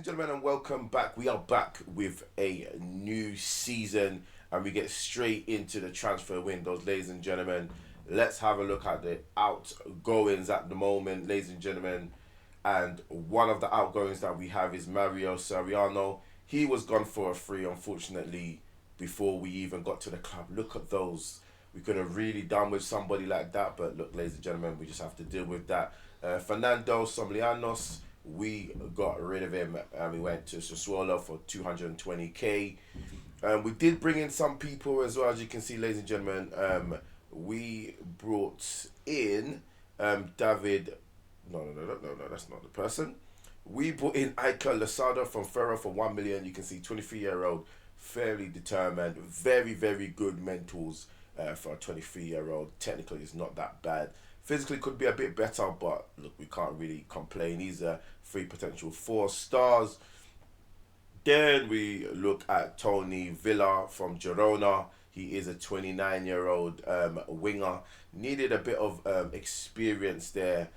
and gentlemen, and welcome back. We are back with a new season, and we get straight into the transfer windows, ladies and gentlemen. Let's have a look at the outgoings at the moment, ladies and gentlemen. And one of the outgoings that we have is Mario Soriano. He was gone for a free, unfortunately, before we even got to the club. Look at those. We could have really done with somebody like that, but look, ladies and gentlemen, we just have to deal with that. Fernando Somlianos, we got rid of him and we went to Sassuolo for 220k. We did bring in some people as well, as you can see, ladies and gentlemen. We brought in David. No, that's not the person. We brought in Iker Lasada from Ferro for 1 million. You can see 23-year-old, fairly determined, very, very good mentors for a 23-year-old. Technically, it's not that bad. Physically could be a bit better, but look, we can't really complain. He's a free potential 4 stars. Then we look at Tony Villa from Girona. He is a 29-year-old winger. Needed a bit of experience there.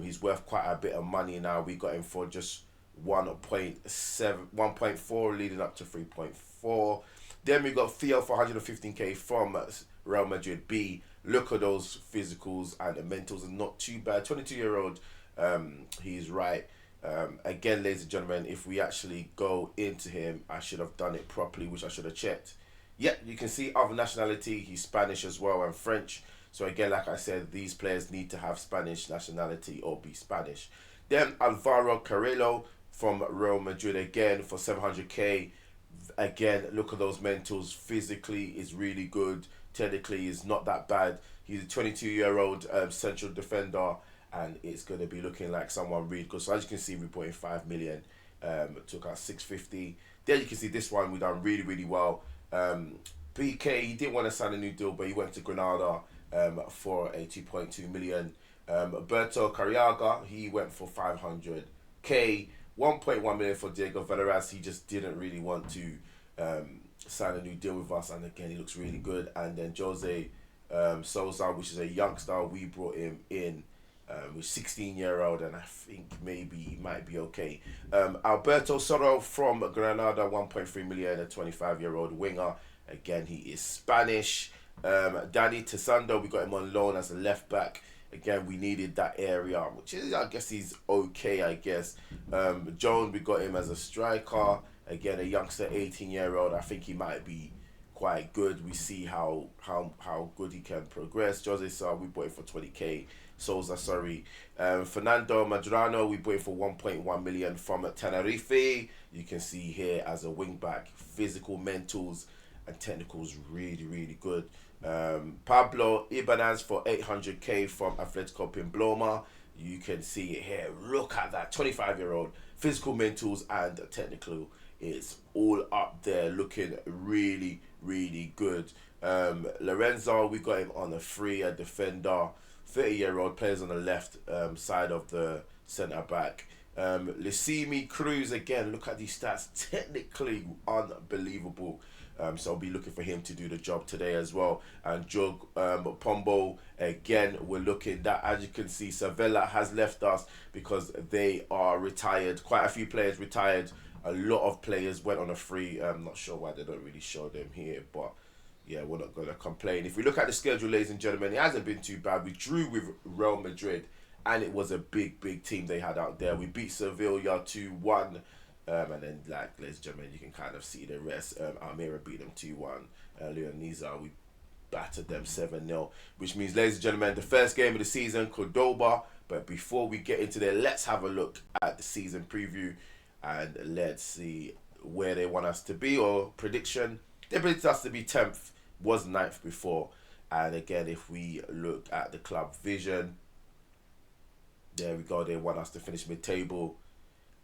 He's worth quite a bit of money now. We got him for just 1.4 leading up to 3.4. Then we got Theo for 115k from Real Madrid B. Look at those physicals and the mentals are not too bad. 22-year-old, he's right. Again, ladies and gentlemen, if we actually go into him, I should have done it properly, which I should have checked. Yep, you can see other nationality. He's Spanish as well and French. So again, like I said, these players need to have Spanish nationality or be Spanish. Then Alvaro Carrillo from Real Madrid again for 700k. Again, look at those mentals. Physically is really good. Technically is not that bad. He's a 22-year-old central defender, and it's going to be looking like someone really good. So as you can see, we put in 5 million, took out 650. There you can see this one we done really, really well. BK, he didn't want to sign a new deal, but he went to Granada for a 2.2 million. Berto Cariaga, he went for 500k. 1.1 million for Diego Valeras. He just didn't really want to sign a new deal with us, and again, he looks really good. And then Jose Sousa, which is a youngster, we brought him in. With 16-year-old, and I think maybe he might be okay. Alberto Soro from Granada, 1.3 million, a 25-year-old winger. Again, he is Spanish. Danny Tesando, we got him on loan as a left back. Again, we needed that area, which is, I guess he's okay, I guess. Jones, we got him as a striker. Again, a youngster, 18-year-old. I think he might be quite good. We see how good he can progress. Jose Sa, we bought him for 20k. Souza, sorry. Fernando Madrano, we bought him for 1.1 million from Tenerife. You can see here as a wing back, physical, mentals, and technicals really, really good. Pablo Ibanez for 800k from Atletico Pimbloma. You can see it here. Look at that, 25-year-old, physical, mentals, and technical. It's all up there, looking really, really good. Lorenzo, we got him on a free, a defender. 30-year-old, players on the left side of the centre back. Lissimi Cruz, again, look at these stats, technically unbelievable. So I'll be looking for him to do the job today as well. And Jog Pombo, again, we're looking that, as you can see, Sevilla has left us because they are retired. Quite a few players retired. A lot of players went on a free. I'm not sure why they don't really show them here, but yeah, we're not going to complain. If we look at the schedule, ladies and gentlemen, it hasn't been too bad. We drew with Real Madrid, and it was a big, big team they had out there. We beat Sevilla 2-1, and then, like, ladies and gentlemen, you can kind of see the rest. Almeria beat them 2-1. Leonesa, we battered them 7-0, which means, ladies and gentlemen, the first game of the season, Cordoba. But before we get into there, let's have a look at the season preview, and let's see where they want us to be, or prediction. They predicted us to be 10th. Was 9th before. And again, if we look at the club vision, there we go, they want us to finish mid-table,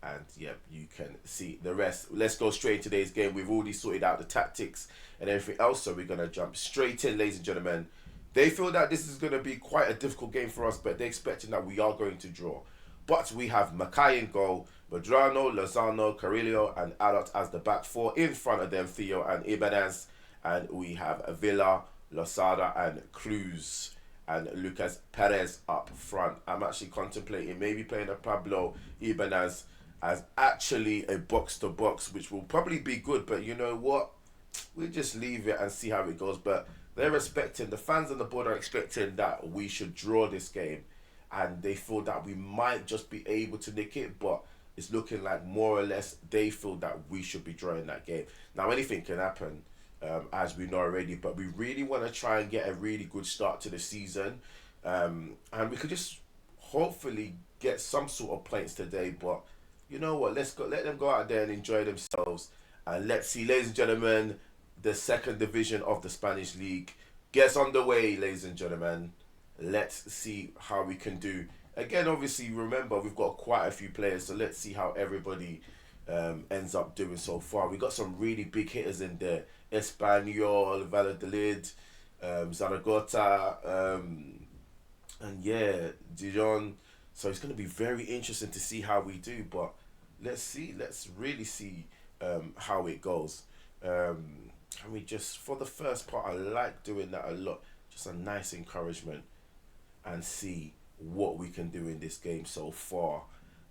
and yep, you can see the rest. Let's go straight into today's game. We've already sorted out the tactics and everything else, so we're going to jump straight in, ladies and gentlemen. They feel that this is going to be quite a difficult game for us, but they're expecting that we are going to draw. But we have Mackay in goal, Madrano, Lozano, Carrillo, and Adot as the back four. In front of them, Theo and Ibanez. And we have Villa, Losada, and Cruz. And Lucas Perez up front. I'm actually contemplating maybe playing a Pablo Ibanez as actually a box to box, which will probably be good. But you know what? We just leave it and see how it goes. But they're expecting, the fans on the board are expecting that we should draw this game, and they feel that we might just be able to nick it, but it's looking like more or less they feel that we should be drawing that game. Now anything can happen, as we know already, but we really want to try and get a really good start to the season, and we could just hopefully get some sort of points today. But you know what? Let's go. Let them go out there and enjoy themselves. And let's see, ladies and gentlemen, the second division of the Spanish League gets underway, ladies and gentlemen. Let's see how we can do. Again, obviously, remember, we've got quite a few players, so let's see how everybody ends up doing so far. We got some really big hitters in there. Espanyol, Valladolid, Zaragoza, and yeah, Dijon. So it's going to be very interesting to see how we do, but let's see. Let's really see how it goes. And we just, for the first part, I like doing that a lot. Just a nice encouragement and see what we can do in this game so far.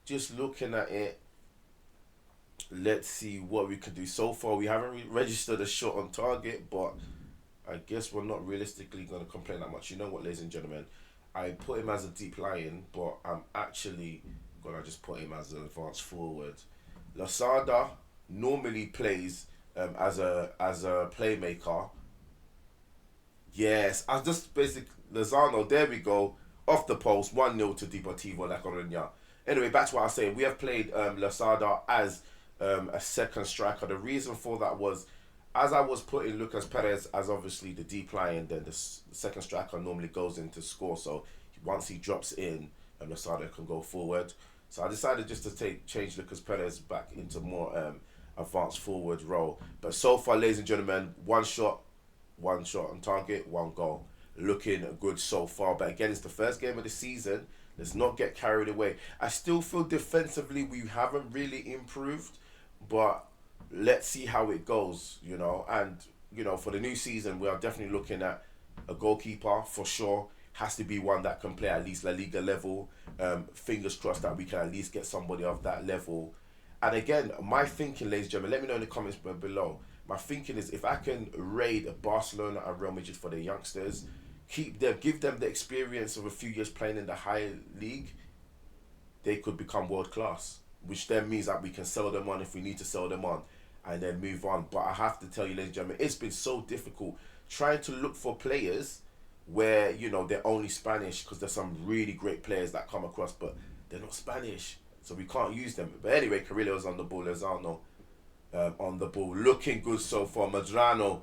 Just looking at it, let's see what we can do. So far, we haven't registered a shot on target, but I guess we're not realistically going to complain that much. You know what, ladies and gentlemen? I put him as a deep lion, but I'm actually going to just put him as an advanced forward. Losada normally plays as a playmaker. Yes, I just basically Lozano. There we go, off the post, 1-0 to Deportivo La Coruña. Anyway, back to what I was saying. We have played Losada as a second striker. The reason for that was, as I was putting Lucas Perez as obviously the deep line, then the second striker normally goes in to score. So once he drops in, Losada can go forward. So I decided just to change Lucas Perez back into more advanced forward role. But so far, ladies and gentlemen, one shot on target, one goal. Looking good so far. But again, it's the first game of the season. Let's not get carried away. I still feel defensively we haven't really improved, but let's see how it goes, you know. And, you know, for the new season, we are definitely looking at a goalkeeper for sure. Has to be one that can play at least La Liga level. Fingers crossed that we can at least get somebody of that level. And again, my thinking, ladies and gentlemen, let me know in the comments below. My thinking is, if I can raid Barcelona and Real Madrid for the youngsters, give them the experience of a few years playing in the higher league, they could become world class. Which then means that we can sell them on if we need to sell them on, and then move on. But I have to tell you, ladies and gentlemen, it's been so difficult trying to look for players where, you know, they're only Spanish, because there's some really great players that come across, but they're not Spanish, so we can't use them. But anyway, Carrillo's on the ball, Lozano on the ball, looking good so far. Madrano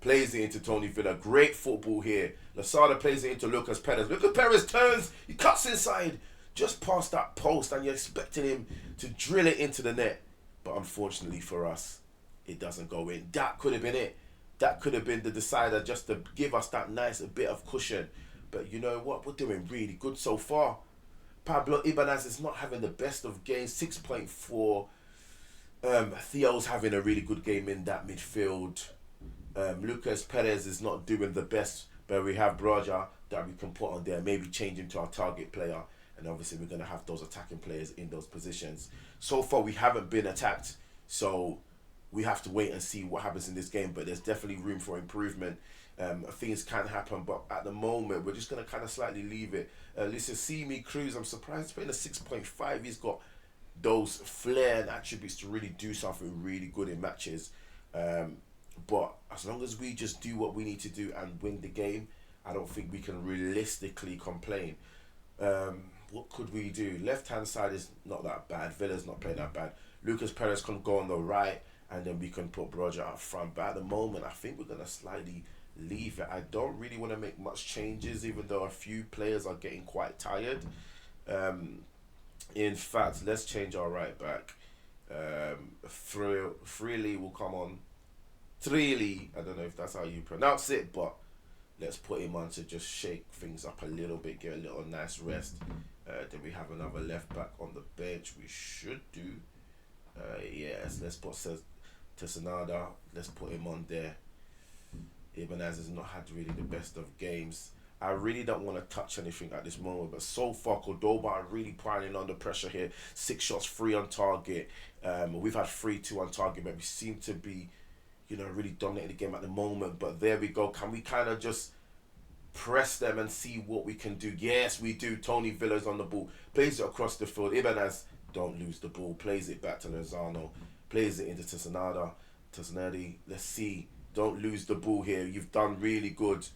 plays it into Tony Villa. Great football here. Losada plays it into Lucas Perez. Lucas Perez turns, he cuts inside, just past that post, and you're expecting him to drill it into the net. But unfortunately for us, it doesn't go in. That could have been it. That could have been the decider, just to give us that nice bit of cushion. But you know what? We're doing really good so far. Pablo Ibanez is not having the best of games. 6.4. Theo's having a really good game in that midfield. Lucas Perez is not doing the best, but we have Braja that we can put on there, maybe change him to our target player, and obviously we're going to have those attacking players in those positions. So far we haven't been attacked, so we have to wait and see what happens in this game, but there's definitely room for improvement. Things can happen, but at the moment we're just going to kind of slightly leave it. Listen, see me Cruz, I'm surprised he's playing a 6.5. He's got those flair and attributes to really do something really good in matches. But as long as we just do what we need to do and win the game, I don't think we can realistically complain. What could we do? Left hand side is not that bad. Villa's not playing that bad. Lucas Perez can go on the right, and then we can put Broja up front. But at the moment, I think we're going to slightly leave it. I don't really want to make much changes, even though a few players are getting quite tired. In fact, let's change our right back. Freely will come on. Trilly, I don't know if that's how you pronounce it, but let's put him on to just shake things up a little bit, get a little nice rest. Then we have another left back on the bench. We should do. Yes, let's put Tessanada. Let's put him on there. Ibanez has not had really the best of games. I really don't want to touch anything at this moment, but so far Cordoba are really piling under pressure here. 6 shots, 3 on target. We've had 3-2 on target, but we seem to be, really dominating the game at the moment. But there we go. Can we kind of just press them and see what we can do? Yes, we do. Tony Villa's on the ball, plays it across the field. Ibanez, don't lose the ball, plays it back to Lozano, plays it into Tassanadi. Let's see. Don't lose the ball here. You've done really good.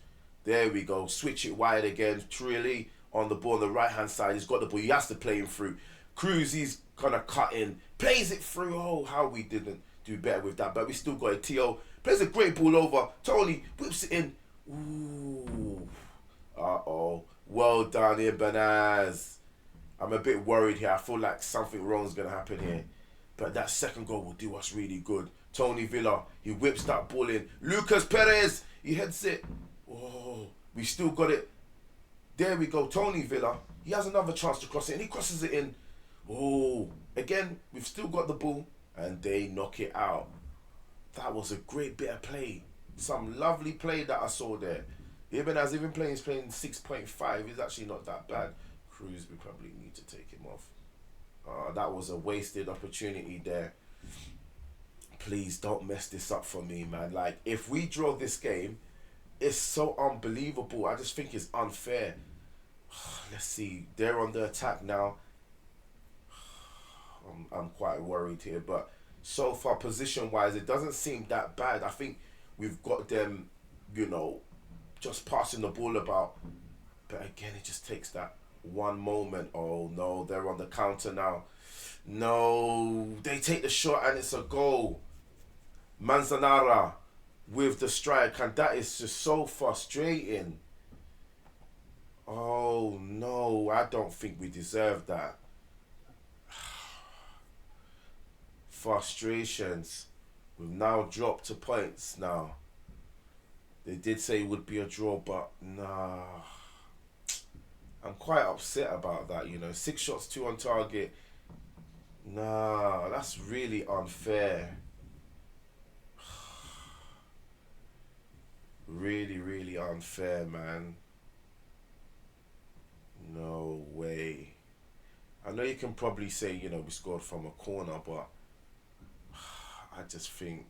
There we go. Switch it wide again. Truly on the ball on the right hand side. He's got the ball. He has to play him through. Cruz, he's gonna cut in. Plays it through. Oh, how we didn't do better with that. But we still got it. T.O. plays a great ball over. Tony whips it in. Ooh. Uh-oh. Well done here, Banaz. I'm a bit worried here. I feel like something wrong's gonna happen here. But that second goal will do us really good. Tony Villa, he whips that ball in. Lucas Perez, he heads it. Oh, we still got it. There we go. Tony Villa, he has another chance to cross it, and he crosses it in. Oh, again, we've still got the ball, and they knock it out. That was a great bit of play. Some lovely play that I saw there. Ibanez even playing, he's playing 6.5. He's actually not that bad. Cruz, we probably need to take him off. That was a wasted opportunity there. Please don't mess this up for me, man. Like, if we draw this game, it's so unbelievable. I just think it's unfair. Let's see. They're on the attack now. I'm quite worried here. But so far, position-wise, it doesn't seem that bad. I think we've got them, just passing the ball about. But again, it just takes that one moment. Oh, no. They're on the counter now. No. They take the shot and it's a goal. Manzanara with the strike, and that is just so frustrating. Oh no, I don't think we deserve that. Frustrations. We've now dropped to points now. They did say it would be a draw, but nah. I'm quite upset about that, 6 shots, 2 on target. Nah, that's really unfair. Really, really unfair, man. No way. I know you can probably say, we scored from a corner, but I just think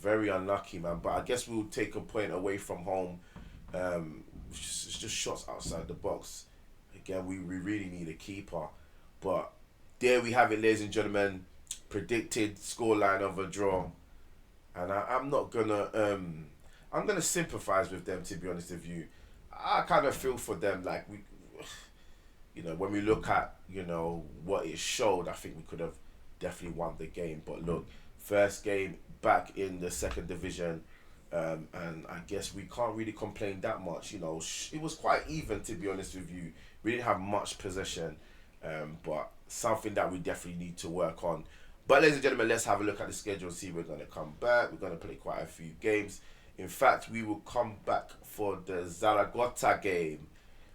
very unlucky, man. But I guess we'll take a point away from home. It's just shots outside the box. Again, we really need a keeper. But there we have it, ladies and gentlemen. Predicted scoreline of a draw. And I'm not gonna I'm gonna sympathize with them, to be honest with you. I kind of feel for them, like when we look at what it showed, I think we could have definitely won the game. But look, first game back in the second division, and I guess we can't really complain that much. It was quite even, to be honest with you. We didn't have much possession, but something that we definitely need to work on. But ladies and gentlemen, let's have a look at the schedule and see we're going to come back. We're going to play quite a few games. In fact, we will come back for the Zaragoza game.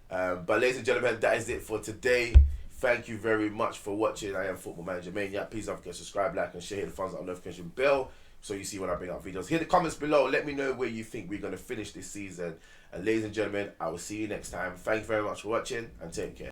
But ladies and gentlemen, that is it for today. Thank you very much for watching. I am Football Manager Maniac. Please don't forget to subscribe, like and share. Hit the thumbs up, notification bell so you see when I bring out videos. Hit the comments below. Let me know where you think we're going to finish this season. And ladies and gentlemen, I will see you next time. Thank you very much for watching and take care.